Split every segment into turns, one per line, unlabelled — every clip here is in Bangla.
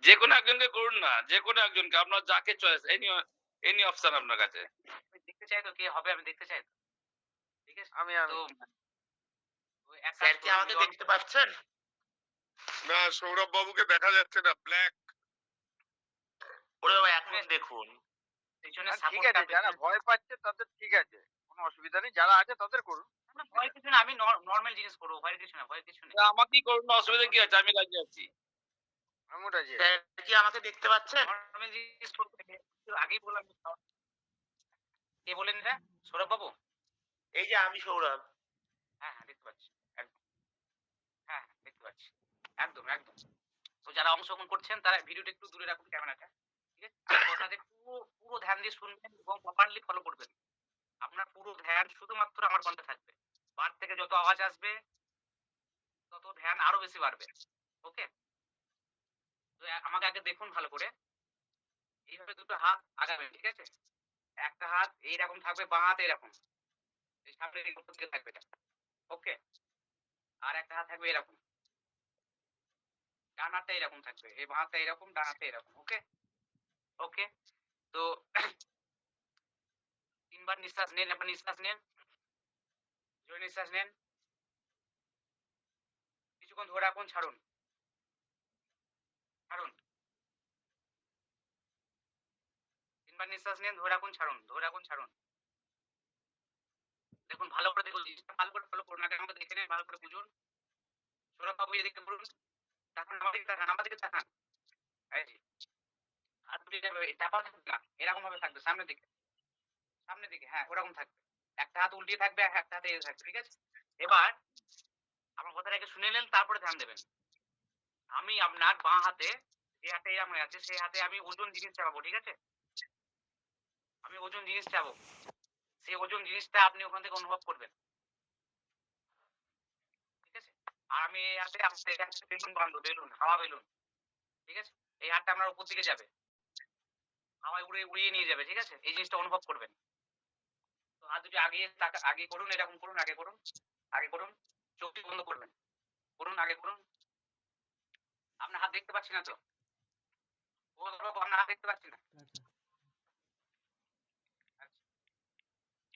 যেকোনো একজনকে করুন না। যেকোনো একজনকে আপনার যাকে চয়েস এনি অপশন আপনার কাছে।
আমি দেখতে চাই তো কে হবে আমি দেখতে চাই তো। ঠিক আছে?
আমি
তো
আমি
ওই এক কাজ
স্যার কি
করুন
আমাকে
জন
দেখতে পাচ্ছেন?
না, সৌরভ বাবুকে দেখা যাচ্ছে না, ব্ল্যাক।
ওরে বাবা, এখন
পেছনে
দেখুন।
পেছনে
ঠিক
সাপোর্টটা
আছে, যারা ভয় পাচ্ছে তাদের ঠিক আছে, কোনো অসুবিধা নেই, যারা আছে তাদের করুন,
না
অসুবিধা
ভয়
নেই।
কিছু না আমি নরমাল জিনিস করবো। ভয়ের কিছু না, ভয়ের কিছু নেই।
আমাকেই করুন না,
আমি
অসুবিধা কি আছে? আমি রাজি আছি।
আমি রাজি আছি।
স্যার কি আমাকে দেখতে পাচ্ছেন?
নরমাল জিনিস করবো। একটু আগেই বললাম। কে বললেন এটা? সৌরভ বাবু?
এই যে আমি সৌরভ।
হ্যাঁ, হ্যাঁ দেখতে পাচ্ছি। একদম। হ্যাঁ, হ্যাঁ দেখতে পাচ্ছি। একদম, একদম। তো যারা অংশগ্রহণ করছেন তারা ভিডিওটা একটু দূরে রাখুন ক্যামেরাটা। ঠিক আছে? আমার কথাতে পুরো ধ্যান দিয়ে শুনবেন এবং প্রপারলি ফলো করবেন। আপনার পুরো ধ্যান শুধুমাত্র আমার কণ্ঠে থাকবে। বার থেকে যত আওয়াজ আসবে তত ধ্যান আরো বেশি বাড়বে। ওকে? তো আমাকে আগে দেখুন ভালো করে। এইভাবে দুটো হাত আগাবেন। ঠিক আছে? একটা হাত এইরকম থাকবে, বাঁ হাত এরকম। এই সামনের দিকে উপর দিকে থাকবে এটা। ওকে? আর একটা হাত থাকবে এরকম। ডান হাতটা এরকম থাকবে। এই বাঁ হাতটা এরকম, ডান হাতটা এরকম। ওকে? ওকে? তো ৩ বার নিঃশ্বাস নিন, এবার নিঃশ্বাস নিন। জোরে নিঃশ্বাস নিন। কিছুক্ষণ ধরে রাখুন, ছাড়ুন। ছাড়ুন। ৩ বার নিঃশ্বাস নিন, ধরে রাখুন, ছাড়ুন। ধরে রাখুন, ছাড়ুন। দেখুন ভালো করে দেখুন, জিনিসটা ভালো করে ফলো করুন। আগে আমাকে দেখে নিন, ভালো করে বুঝুন। সৌরভ বাবু এদিকে ঘুরুন। তাকান, আমার দিকে তাকান, আমার দিকে তাকান। এই যে, হাত দুটো এভাবে চাপা থাকবে না। এরকম ভাবে থাকবে সামনের দিকে। সামনের দিকে, হ্যাঁ, ওরকম থাকবে। একটা হাত উল্টিয়ে থাকবে, আর একটা হাতে এ থাকবে। ঠিক আছে? এবার আমার কথাটা আগে শুনে নিন, তারপরে ধ্যান দেবেন। আমি আপনার বাঁ হাতে যে হাতে এরম হয়ে আছে, সেই হাতে আমি ওজন জিনিস চাপাবো। ঠিক আছে? আমি ওজন জিনিস চাপাবো। সেই ওজন জিনিসটা আপনি ওখান থেকে অনুভব করবেন। ঠিক আছে? আর আমি এই হাতে আপনার এই হাতে বেলুন বাঁধবো, বেলুন, হাওয়া বেলুন। ঠিক আছে? এই হাতটা আপনার উপর দিকে যাবে। হাওয়ায় উড়িয়ে নিয়ে যাবে। ঠিক আছে? এই জিনিসটা অনুভব করবেন। তো হাত দুটো আগে করুন, এরকম করুন, আগে করুন, আগে করুন। চোখটি বন্ধ করবেন। করুন, আগে করুন। আপনার হাত দেখতে পাচ্ছি না তো? আপনার হাত দেখতে পাচ্ছি না। আচ্ছা।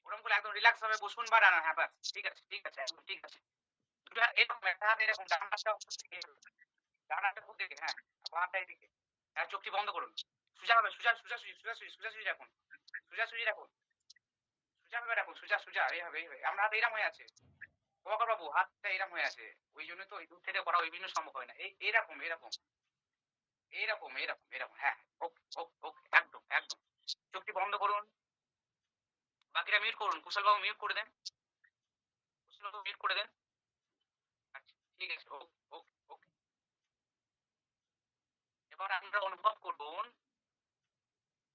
ওরকম করে একদম রিল্যাক্স ভাবে বসুন বা দাঁড়ান। হ্যাঁ, বাস। ঠিক আছে, ঠিক আছে, একদম ঠিক আছে। দুটো হাত এরকম, একটা হাত এরকম, ডান হাতটা উপর দিকে, ডান হাতটা উপর দিকে, হ্যাঁ, বাঁ হাতটা এদিকে। হ্যাঁ, চোখটি বন্ধ করুন। সোজা ভাবে, সোজাসুজি রাখুন। সোজাসুজি রাখুন। সোজা ভাবে রাখুন, সোজা, এইভাবে, এইভাবে। আপনার হাত এরম হয়ে আছে। প্রভাকর বাবু, হাতটা এরম হয়ে আছে। ওই জন্য তো এই দূর থেকে করা ওই জন্য সম্ভব হয় না। এরকম, এরকম, এরকম, এরকম, এরকম। হ্যাঁ, ওকে, ওকে, ওকে, একদম, একদম। চোখটি বন্ধ করুন। বাকিটা মিউট করুন। কুশল বাবু মিউট করে দেন। কুশল বাবু মিউট করে দেন। আচ্ছা, ঠিক আছে। ওকে, ওকে, ওকে। এবার আপনারা অনুভব করুন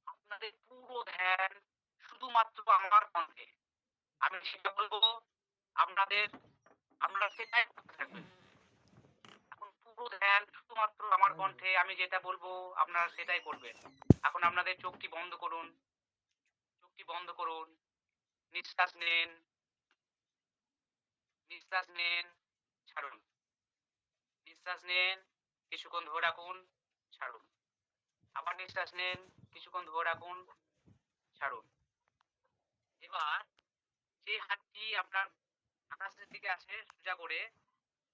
আপনাদের পুরো ধ্যান শুধুমাত্র আমার কণ্ঠে। আমি সেটা বলবো, আপনাদের আপনারা সেটাই করতে থাকবেন। এখন পুরো ধ্যান শুধুমাত্র আমার কণ্ঠে। আমি যেটা বলবো আপনারা সেটাই করবেন। এখন আপনাদের চোখটি বন্ধ করুন। চোখটি বন্ধ করুন। নিঃশ্বাস নিন, নিঃশ্বাস নিন, ছাড়ুন। নিঃশ্বাস নিন, কিছুক্ষণ ধরে রাখুন, ছাড়ুন। আবার নিঃশ্বাস নিন, কিছুক্ষণ ধরে রাখুন, ছাড়ুন। এবার যে হাতটি আপনার আকাশের দিকে আছে সোজা করে,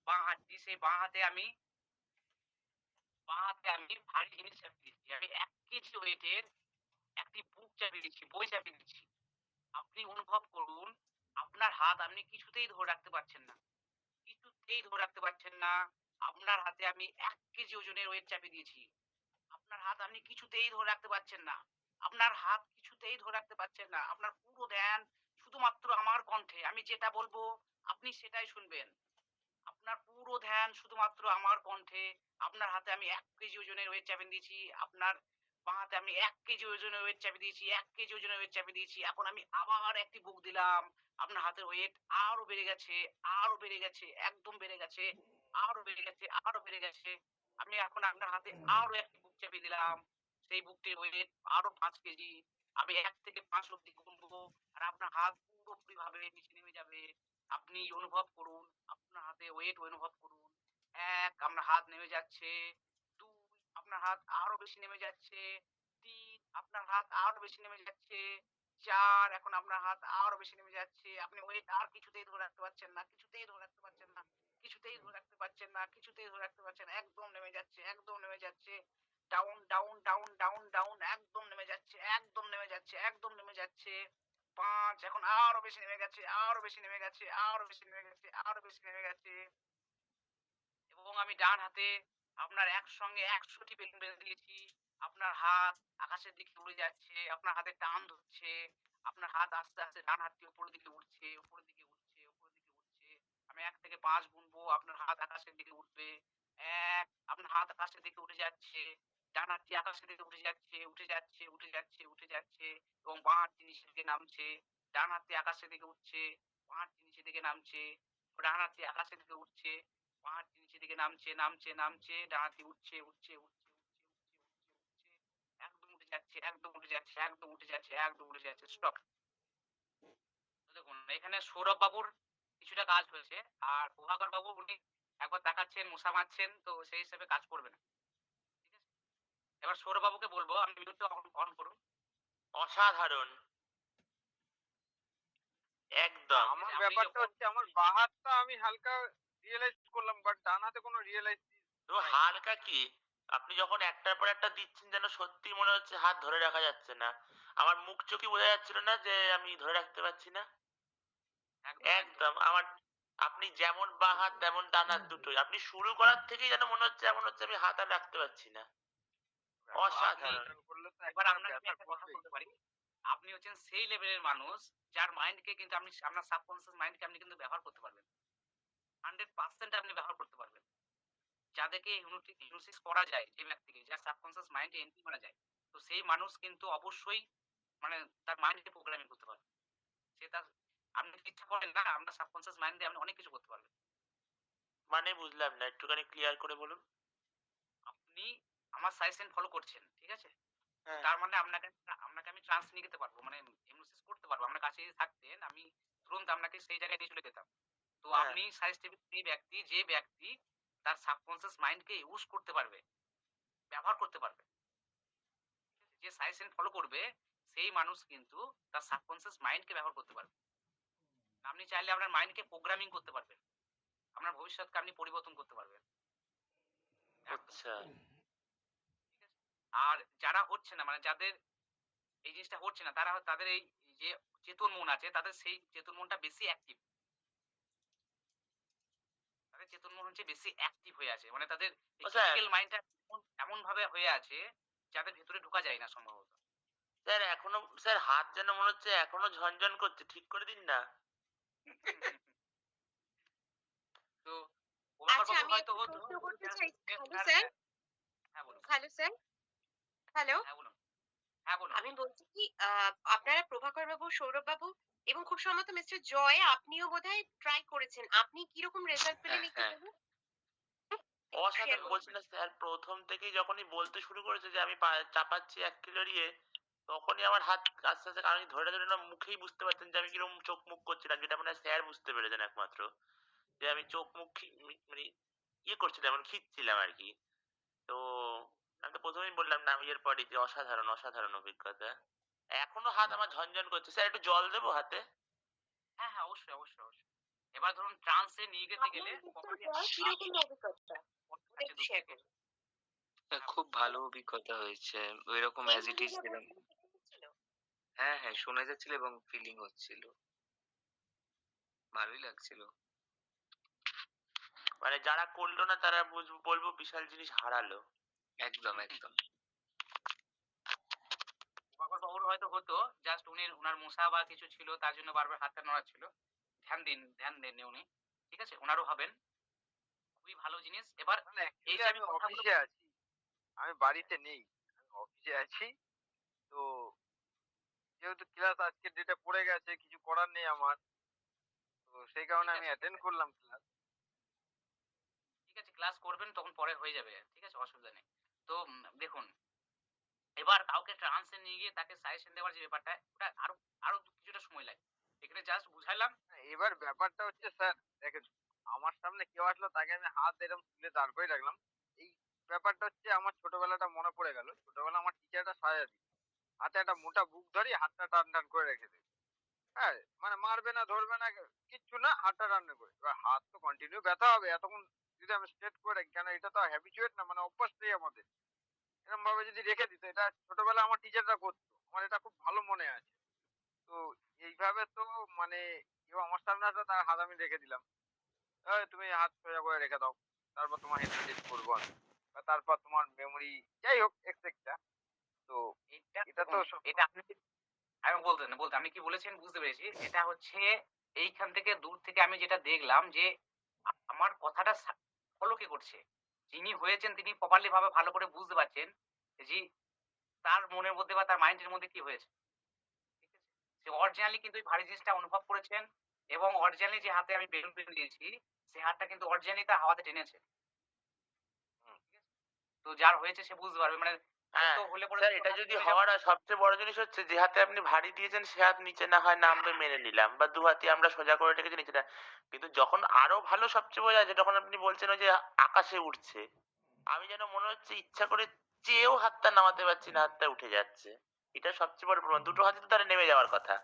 বাঁ হাতটি, সেই বাঁ হাতে আমি ভারী জিনিস চাপিয়ে দিচ্ছি। আমি ১ কেজি ওয়েটের একটি বুক চাপিয়ে দিচ্ছি, বই চাপিয়ে দিচ্ছি। আপনি অনুভব করুন আপনার হাত আপনি কিছুতেই ধরে রাখতে পারছেন না। কিছুতেই ধরে রাখতে পারছেন না। আপনার হাতে আমি ১ কেজি ওজনের ওয়েট চাপিয়ে দিয়েছি। আপনার হাত আপনি কিছুতেই ধরে রাখতে পারছেন না। আপনার হাত কিছুতেই ধরে রাখতে পারছেন না। আপনার পুরো ধ্যান শুধুমাত্র আমার কণ্ঠে। আমি যেটা বলবো আপনি সেটাই শুনবেন। আপনার পুরো ধ্যান শুধুমাত্র আমার কণ্ঠে। আপনার হাতে আমি ১ কেজি ওজনের ওয়েট চাপিয়ে দিয়েছি। আপনার বাঁ হাতে আমি ১ কেজি ওজনের ওয়েট চাপিয়ে দিয়েছি। ১ কেজি ওজনের ওয়েট চাপিয়ে দিয়েছি। এখন আমি আবার একটি বুক দিলাম। আপনার হাতের ওয়েট আরো বেড়ে গেছে, আরো বেড়ে গেছে, একদম বেড়ে গেছে, আরো বেড়ে গেছে, আরো বেড়ে গেছে। আমি এখন আপনার হাতে আরো একটি বুক চাপিয়ে দিলাম। সেই বুকটির ওয়েট আরো ৫ কেজি। আমি ১ থেকে ৫ অব্দি গুনবো। আর আপনার হাত পুরোপুরিভাবে নিচে নেমে যাবে। আপনি অনুভব করুন, আপনার হাতে ওয়েট অনুভব করুন। ১ আপনার হাত নেমে যাচ্ছে। ২ আপনার হাত আরো বেশি নেমে যাচ্ছে। 3 আপনার হাত আরো বেশি নেমে যাচ্ছে। 4 এখন আপনার হাত আরো বেশি নেমে যাচ্ছে। আপনি ওয়েট আর কিছুতেই ধরে রাখতে পারছেন না, কিছুতেই ধরে রাখতে পারছেন না, কিছুতেই ধরে রাখতে পারছেন না, কিছুতেই ধরে রাখতে পারছেন না। একদম নেমে যাচ্ছে, একদম নেমে যাচ্ছে। Down, down, down, down, down একদম নেমে যাচ্ছে, একদম নেমে যাচ্ছে, একদম নেমে যাচ্ছে। 5 এখন আরো বেশি নেমে গেছে, আরো বেশি নেমে গেছে, আরো বেশি নেমে গেছে, আরো বেশি নেমে গেছে। এবং আমি ডান হাতে আপনার একসঙ্গে ১০০ টি বেলুন বেঁধে দিয়েছি। আপনার হাত আকাশের দিকে উড়ে যাচ্ছে, আপনার হাতে টান ধরছে, আপনার হাত আস্তে, আস্তে ডান হাতটি উপরের দিকে উঠছে, উপরের দিকে উঠছে, উপরের দিকে উঠছে। আমি ১ থেকে ৫ গুনবো, আপনার হাত আকাশের দিকে উঠবে। ১ আপনার হাত আকাশের দিকে উঠে যাচ্ছে। ডান হাতটি আকাশের দিকে উঠে যাচ্ছে, উঠে যাচ্ছে, উঠে যাচ্ছে, উঠে যাচ্ছে এবং বাঁ হাতটি নিচের দিকে নামছে। ডান হাতটি আকাশের দিকে উঠছে, বাঁ হাতটি নিচের দিকে নামছে। ডান হাতটি আকাশের দিকে উঠছে, বাঁ হাতটি নিচের দিকে নামছে, নামছে, নামছে। ডান হাতটি উঠছে, উঠছে, উঠছে, উঠছে, উঠছে, উঠছে, উঠছে। একদম উঠে যাচ্ছে, একদম উঠে যাচ্ছে, একদম উঠে যাচ্ছে, একদম উঠে যাচ্ছে। স্টপ। দেখুন এখানে সৌরভ বাবুর কিছুটা কাজ হয়েছে। আর প্রভাকর বাবু উনি একবার তাকাচ্ছেন, মশা মারছেন, তো সেই হিসেবে কাজ করবে না। ঠিক আছে? এবার সৌরভ বাবুকে বলবো আপনি মিউটটা অন করুন।
অসাধারণ, একদম।
আমার
আপনি
ব্যাপারটা
যখন
হচ্ছে আমার বাঁ হাতটা আমি হালকা রিয়েলাইজ করলাম, বাট ডান হাতে কোনো রিয়েলাইজ
তো হালকা কি, আপনি যখন একটার পর একটা দিচ্ছেন যেন সত্যি মনে হচ্ছে হাত ধরে রাখা যাচ্ছে না। আমার মুখ চোখে বোঝা যাচ্ছিল না যে আমি ধরে রাখতে পারছি না।
একদম, একদম।
একদম আমার, আপনি যেমন বাঁ হাত তেমন ডান হাত দুটোই, আপনি শুরু করার থেকেই যেন মনে হচ্ছে এমন হচ্ছে আমি হাত আর রাখতে পারছি না। অসাধারণ।
করলে তো
এবার
একটা
আপনাকে আমি
ব্যথা
একটা কথা
করবেই।
বলতে পারি। আপনি হচ্ছেন সেই লেভেলের মানুষ যার মাইন্ডকে কিন্তু আপনি আপনার সাবকনসিয়াস মাইন্ডকে আপনি কিন্তু ব্যবহার করতে পারবেন। 100% আপনি ব্যবহার করতে পারবেন। যাদেরকে হিপনোসিস করা যায়, যে ব্যক্তিকে যার সাবকনসিয়াস মাইন্ডে এন্ট্রি করা যায়, তো সেই মানুষ কিন্তু অবশ্যই মানে তার মাইন্ডকে প্রোগ্রামিং করতে পারবে। সে তার আপনি যদি ইচ্ছা করেন না আপনার সাবকনসিয়াস মাইন্ড দিয়ে আপনি অনেক কিছু করতে পারবেন।
মানে বুঝলাম না, একটুখানি ক্লিয়ার করে বলুন।
আপনি আমার সাজেশন ফলো করছেন, ঠিক আছে? তো
হ্যাঁ,
তার মানে আপনাকে আমি ট্রান্স নিয়ে যেতে পারবো। মানে হিপনোসিস করতে পারবো। আপনার কাছে যদি থাকতেন আমি তুরন্ত আপনাকে সেই জায়গায় নিয়ে চলে যেতাম। তো
হ্যাঁ।
আপনি সাজেস্ট সেই ব্যক্তি যে ব্যক্তি তার সাবকনসিয়াস মাইন্ডকে ইউজ করতে পারবে, ব্যবহার করতে পারবে। যে সাজেশন ফলো করবে সেই মানুষ কিন্তু তার সাবকনসিয়াস মাইন্ডকে ব্যবহার করতে পারবে। আপনি চাইলে আপনার মাইন্ডকে প্রোগ্রামিং করতে পারবেন। আপনার ভবিষ্যৎকে আপনি পরিবর্তন করতে পারবেন। একদম।
আচ্ছা,
ঠিক আছে? আর যারা হচ্ছে না মানে যাদের এই জিনিসটা হচ্ছে না তারা তাদের এই যে চেতন মন আছে তাদের সেই চেতন মনটা বেশি অ্যাক্টিভ। তাদের চেতন মন হচ্ছে বেশি অ্যাক্টিভ হয়ে আছে। মানে তাদের এই
ও স্যার,
ক্রিটিক্যাল মাইন্ডটা এমন ভাবে হয়ে আছে যাদের ভেতরে ঢোকা যায় না সম্ভবত।
স্যার এখনো, স্যার হাত যেন মনে হচ্ছে এখনো ঝনঝন করছে, ঠিক করে দিন না।
তো প্রভাকর
আচ্ছা,
বাবুর
আমি
হয়তো
একটা
হতো
প্রশ্ন
কিন্তু
করতে
just
চাই।
যে
হ্যালো
ওনার
স্যার,
হ্যাঁ বলুন,
হ্যালো স্যার, হ্যালো।
হ্যাঁ বলুন, হ্যাঁ বলুন।
আমি বলছি কি আপনারা প্রভাকর বাবু, সৌরভ বাবু এবং খুব সম্ভবত মিস্টার জয় আপনিও বোধহয় ট্রাই করেছেন। আপনি কিরকম রেজাল্ট পেলেন একটু
হ্যাঁ।
বলুন? শেয়ার
অসাধারণ, বলছি
করুন।
না স্যার, প্রথম থেকেই যখনই বলতে শুরু করেছে যে আমি চাপাচ্ছি 1 কিলো ইয়ে, তখনই আমার হাত আস্তে আস্তে, কারণ আমি ধরে ধরে না মুখেই বুঝতে পারতেন যে আমি কিরকম চোখ মুখ করছিলাম, যেটা মানে স্যার বুঝতে পেরেছেন একমাত্র, যে আমি চোখ মুখ মানে ইয়ে করছিলাম, মানে খিচ্ছিলাম আর কি। তো আমি তো প্রথমেই বললাম না ইয়ের পরই যে অসাধারণ অসাধারণ অভিজ্ঞতা। এখনো হাত আমার ঝনঝন করছে। স্যার একটু জল দেবো হাতে?
হ্যাঁ, হ্যাঁ, অবশ্যই, অবশ্যই, অবশ্যই। এবার ধরুন ট্রান্সে নিয়ে যেতে
আপনার
গেলে
মিস্টার
কখনোই
জয় কিরকম অভিজ্ঞতা? ওটা
আছে
একটু
দূর
শেয়ার
থেকে।
করুন।
খুব ভালো অভিজ্ঞতা হয়েছে। ওইরকম
এই
অ্যাজ ইট ইজ
মুহূর্তে
যেরকম।
আপনার কি হচ্ছিল?
হ্যাঁ, হ্যাঁ, শোনা যাচ্ছিল এবং ফিলিং হচ্ছিল। ভালোই লাগছিল।
মানে যারা করলো না তারা বলবো বিশাল জিনিস হারালো।
একদম, একদম।
প্রভাকর বাবুর হয়তো হতো জাস্ট উনার মশা বা কিছু ছিল তার জন্য বারবার হাতটা নড়াচ্ছিল। ধ্যান দিন, ধ্যান দেন উনি। ঠিক আছে? উনারও হবেন। খুবই ভালো জিনিস। এবার
মানে
এই
অ্যাকচুয়ালি
যে
আমি
আমি কথাগুলো
অফিসে আছি, আমি বাড়িতে নেই, আমি অফিসে আছি। তো যেহেতু ক্লাস আজকের ডেটে পড়ে গেছে, কিছু করার নেই আমার, তো সেই কারণে
ঠিক
আমি
আছে,
অ্যাটেন্ড করলাম ক্লাস।
ঠিক আছে ক্লাস করবেন তখন পরে হয়ে যাবে। ঠিক আছে? অসুবিধা নেই। তো দেখুন এবার কাউকে ট্রান্সে নিয়ে গিয়ে তাকে সাজেশন দেওয়ার যে ব্যাপারটা ওটা আরো কিছুটা সময় লাগে। এখানে জাস্ট বুঝাইলাম।
এবার ব্যাপারটা হচ্ছে স্যার, দেখেন, আমার সামনে কেউ আসলো তাকে আমি হাত এরকম তুলে দাঁড় করে রাখলাম। এই ব্যাপারটা হচ্ছে আমার ছোটবেলাটা মনে পড়ে গেল। ছোটবেলা আমার টিচারটা সাজা দিত। হাতে একটা মোটা বুক ধরি হাতটা টান, টান করে রেখে দেবে। হ্যাঁ? মানে মারবে না, ধরবে না, কিচ্ছু না, হাতটা টান করে। এবার হাত তো কন্টিনিউ ব্যথা হবে। এতক্ষণ যদি আমি স্ট্রেট করে রাখি, কেন এটা তো হ্যাবিচুয়েট না, মানে অভ্যাস নেই আমাদের। এরকম ভাবে যদি রেখে দিত, এটা ছোটবেলায় আমার টিচাররা করতো। আমার এটা খুব ভালো মনে আছে। তো এইভাবে তো মানে কেউ আমার সামনে আসলে তার হাত আমি রেখে দিলাম। "এই তুমি হাত সোজা করে রেখে দাও। তারপর তোমার হিপনোটিস করবো আমি। বা তারপর তোমার মেমোরি" যাই হোক এটসেট্রা। তো
এটা
এটা তো
দেখুন, এটা আপনি আমি বলতে আপনি কি বলেছেন বুঝতে পেরেছি। এটা হচ্ছে এইখান থেকে দূর থেকে আমি যেটা দেখলাম যে আমার কথাটা ফলো কে করছে? যিনি হয়েছেন তিনি প্রপারলি ভাবে ভালো করে বুঝতে পারছেন যে তার মনের মধ্যে বা তার মাইন্ডের মধ্যে কি হয়েছে। ঠিক আছে? সে অরিজিনালি কিন্তু ওই ভারী জিনিসটা অনুভব করেছেন এবং অরিজিনালি যে হাতে আমি বেলুন পেন দিয়েছি, সে হাতটা কিন্তু অরিজিনালি তার হাওয়াতে টেনেছে।
হুম,
ঠিক আছে? তো যার হয়েছে সে বুঝতে পারবে। মানে
হ্যাঁ
হয়তো হলে পরে
স্যার,
তো
এটা
হাত
যদি
থেমে যাবে।
হওয়ার আর সবচেয়ে বড় জিনিস হচ্ছে যে হাতে আপনি ভারী দিয়েছেন সে হাত নিচে না হয় নামবে মেনে নিলাম, বা দু হাতি আমরা সোজা করে রেখেছি নিচে না, কিন্তু যখন আরো ভালো সবচেয়ে বোঝা যায় যখন আপনি বলছেন ওই যে আকাশে উঠছে, আমি যেন মনে হচ্ছে ইচ্ছা করে চেয়েও হাতটা নামাতে পারছি না, হাতটা উঠে যাচ্ছে। এটা সবচেয়ে বড় প্রমাণ, দুটো হাতে তো তারা নেমে যাওয়ার কথা।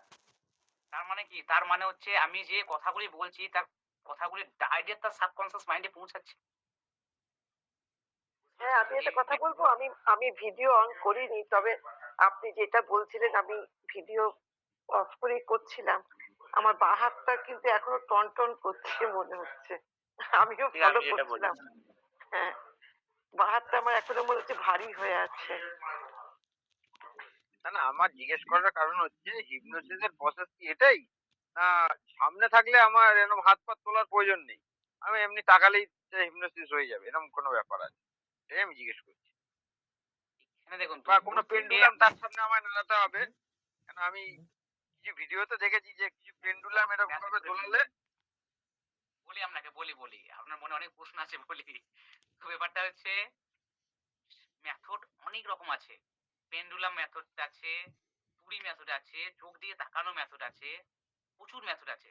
তার মানে কি? তার মানে হচ্ছে আমি যে কথাগুলি বলছি তার কথাগুলি ডাইরেক্ট তার সাবকনসিয়াস মাইন্ডে পৌঁছাচ্ছে। বুঝতে
হ্যাঁ,
পেরেছেন
আমি
তো?
একটা কথা বলবো। আমি ভিডিও অন করিনি, তবে আপনি যেটা বলছিলেন আমি ভিডিও অফ করেই করছিলাম। আমার বাঁ হাতটা কিন্তু এখনো টনটন করছে মনে হচ্ছে। আমিও
ঠিক
ফলো
আমি যেটা বলি,
করছিলাম। হ্যাঁ, বাঁ হাতটা আমার এখনো মনে হচ্ছে ভারী হয়ে আছে।
না, না, আমার জিজ্ঞেস করার কারণ হচ্ছে হিপনোসিস এর প্রসেস কি এটাই? না সামনে থাকলে আমার এরকম হাত পা তোলার প্রয়োজন নেই? আমি এমনি তাকালেই হিপনোসিস হয়ে যাবে এরকম কোনো ব্যাপার আছে? এটাই আমি জিজ্ঞেস করছি।
এখানে দেখুন
বা
দূর
কোনো
থেকে
পেন্ডুলাম
আমি
তার সামনে আমায় নাড়াতে হবে? কেন আমি কিছু ভিডিওতে দেখেছি যে কিছু পেন্ডুলাম এরকম ভাবে দোলালে
বলি আপনাকে বলি। আপনার মনে অনেক প্রশ্ন আছে বলি। তো ব্যাপারটা হচ্ছে মেথড অনেক রকম আছে। পেন্ডুলাম মেথড আছে, তুড়ি মেথড আছে, চোখ দিয়ে তাকানো মেথড আছে, প্রচুর মেথড আছে।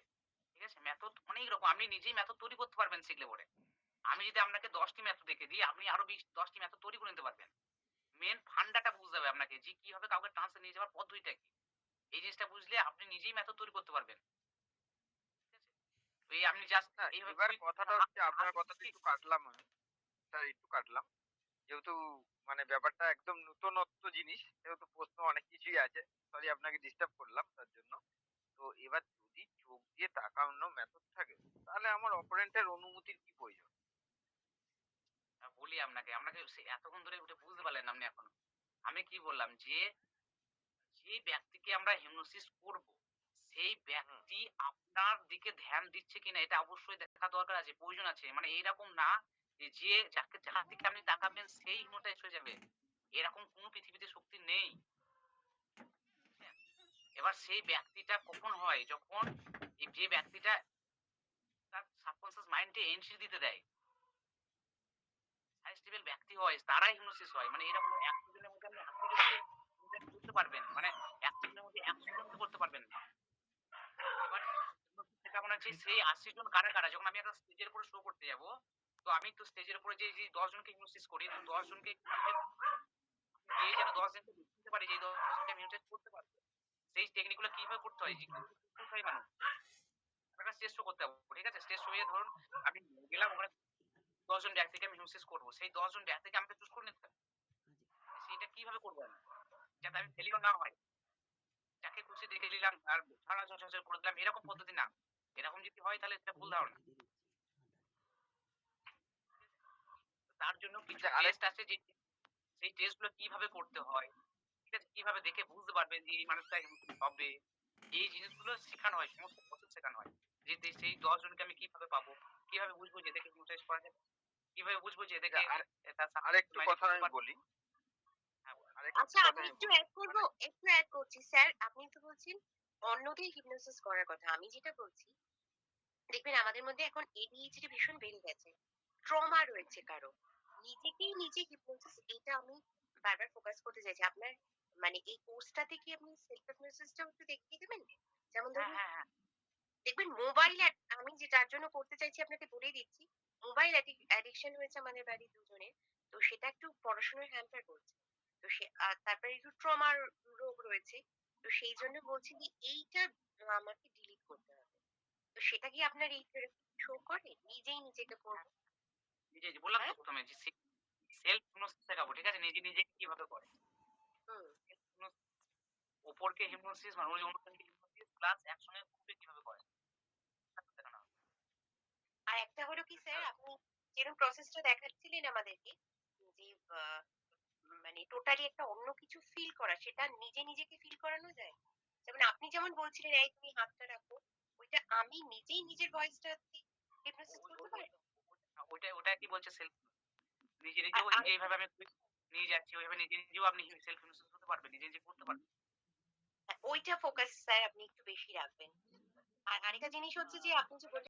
ঠিক আছে? মেথড অনেক রকম। আপনি নিজেই মেথড তৈরি করতে পারবেন শিখলে পরে। আমি যদি আপনাকে ১০ টি মেথড দেখিয়ে দিই, আপনি আরো ১০ টি মেথড তৈরি করে নিতে পারবেন। মেইন ফান্ডাটা বুঝতে হবে আপনাকে যে কিভাবে কাউকে ট্রান্সে নিয়ে যাওয়ার পদ্ধতিটা কি। এই জিনিসটা বুঝলে আপনি নিজেই মেথড তৈরি করতে পারবেন। ঠিক আছে? তো এই আপনি জাস্ট
না
এইভাবে
এবার কথাটা
হাত
হচ্ছে
হাত
আপনার কথাটা একটু কাটলাম আমি। স্যার একটু কাটলাম। যেহেতু মানে ব্যাপারটা একদম নূতনত্ব জিনিস সেহেতু প্রশ্ন অনেক কিছুই আছে। সরি আপনাকে ডিস্টার্ব করলাম তার জন্য। তো এবার যদি চোখ দিয়ে তাকানো মেথড থাকে তাহলে আমার অপোনেন্টের অনুমতির কি প্রয়োজন?
বলি আপনাকে সে এতক্ষণ ধরে ওটা বুঝতে পারলেন না আপনি এখনো। আমি কি বললাম যে যে ব্যক্তিকে আমরা হিপনোসিস করব, সেই
হুম,
ব্যক্তি আপনার দিকে ধ্যান দিচ্ছে কিনা এটা অবশ্যই দেখা দরকার আছে, প্রয়োজন আছে। মানে এইরকম না যে যার দিকে আপনি তাকাবেন সেই হিপনোটাইজ হয়ে যাবে। এরকম কোনো পৃথিবীতে শক্তি নেই। বুঝছেন? এবার সেই ব্যক্তিটা কখন হয়? যখন যে ব্যক্তিটা তার সাবকনসিয়াস মাইন্ডে এন্ট্রি দিতে দেয়। হাই স্টেবল ব্যক্তি হয় তারাই হিপনোসিস হয়। মানে এরকম ১০০ জনের মধ্যে আপনি ৮০ জনকে ইন্টারেক্ট করতে পারবেন। মানে ১০০ জনের মধ্যে ১০০ জনকে করতে পারবেন না। এবার সেটা মনে হচ্ছে সেই ৮০ জন কারা? যখন আমি একটা স্টেজের উপরে শো করতে যাব, তো আমি তো স্টেজের উপরে যে ১০ জনকে হিপনোসিস করি, তো ১০ জনকে কিভাবে গিয়ে যেন ১০ জনকে বুঝতে পারি যে এই ১০ জনকে আমি হিপনোটাইজ করতে পারবো। সেই টেকনিক গুলো কিভাবে করতে হয়? যে কিভাবে করতে হয় মানুষ। একটা স্টেজ শো করতে হবে। ঠিক আছে? স্টেজ শো এ ধরুন আমি গেলাম ওখানে ১০ জন ব্যক্তিকে আমি হিপনোসিস করব। সেই ১০ জন ব্যক্তিকে আমাকে চুজ করে নিতে হবে। সেটা কিভাবে করব আমি? যাতে আমি ফেলিওর না হয়। যাকে খুশি দেখে নিলাম আর সারা ঝাঁঝাঝাঝ করে দিলাম এরকম পদ্ধতি না। এরকম যদি হয় তাহলে এটা ভুল ধারণা। তার জন্য কিছু
আচ্ছা আরেক
টেস্ট আছে যে সেই টেস্ট গুলো কিভাবে করতে হয়। ঠিক আছে? কিভাবে দেখে বুঝতে পারবেন যে এই মানুষটা এরকম হবে। এই জিনিসগুলো শেখানো হয়, সমস্ত প্রসেস শেখানো হয়। যে সেই ১০ জনকে আমি কিভাবে পাবো? কিভাবে বুঝবো যে এদেরকে হিপনোটাইজ করা যাবে? কিভাবে বুঝবো যে
আচ্ছা,
এদেরকে তার সাবকন্সিয়াস
আরেকটু
মাইন্ডে
কথা
ঢুকতে
আমি
পারবে?
বলি।
হ্যাঁ,
আরেকটু
আচ্ছা
কথা
আমি
আমি
একটু
বলি।
এড করব, একটু এড করছি। স্যার আপনি তো বলছেন অন্যদের হিপনোসিস করার কথা। আমি যেটা বলছি, দেখবেন আমাদের মধ্যে এখন ADHD ভীষণ বেড়ে গেছে। ট্রমা রয়েছে কারো। নিজেকেই নিজে হিপনোসিস, এটা আমি বারবার ফোকাস করতে চাইছি। আপনার মানে এই কোর্সটাতে কি আপনি সেলফ হিপনোসিসটাও একটু দেখিয়ে দেবেন? যেমন
হ্যাঁ,
ধরুন
হ্যাঁ, হ্যাঁ।
দেখবেন মোবাইল আমি যেটার জন্য করতে চাইছি আপনাকে বলেই দিচ্ছি। মোবাইল অ্যাডিকশন হয়েছে আমাদের বাড়ির দুজনের। তো সেটা একটু পড়াশোনায় হ্যাম্পার করছে। তো আর তারপরে একটু ট্রমার রোগ রয়েছে। তো সেই জন্য বলছি যে এইটা আমাকে ডিলিট করতে হবে। তো সেটা কি আপনার এই থেরাপি শো করে? নিজেই নিজেকে করব?
যে বললাম তো
হ্যাঁ?
প্রথমে যে সেলফ হিপনোসিস শেখাবো, ঠিক আছে? নিজে নিজেকে কিভাবে করে।
হুম।
ওপরকে হিপনোসিস মানে ওই অনুযায়ী হিপনোসিস প্লাস একসঙ্গে গ্রুপে কিভাবে করে সেটা দেখানো হবে।
আর একটা হলো কি স্যার, আপনি যেরকম প্রসেসটা দেখাচ্ছিলেন আমাদেরকে যে মানে টোটালি একটা অন্য কিছু ফিল করা, সেটা নিজে নিজেকে ফিল করানো যায়? যেমন আপনি যেমন বলছিলেন, এই তুমি হাতটা রাখো, ওইটা আমি নিজেই নিজের ভয়েসটা হিপনোসিস করতে পারবো?
ওটা কি বলছে সেলফ নিজে
আর
নিজেও এই যে এইভাবে আমি নিয়ে যাচ্ছি ওইভাবে নিজে নিজেও আপনি সেলফ হিপনোসিস করতে পারবেন, নিজে নিজে করতে পারবেন।
ওইটা ফোকাস স্যার আপনি একটু বেশি রাখবেন। আর আরেকটা জিনিস হচ্ছে যে আপনি যে বললেন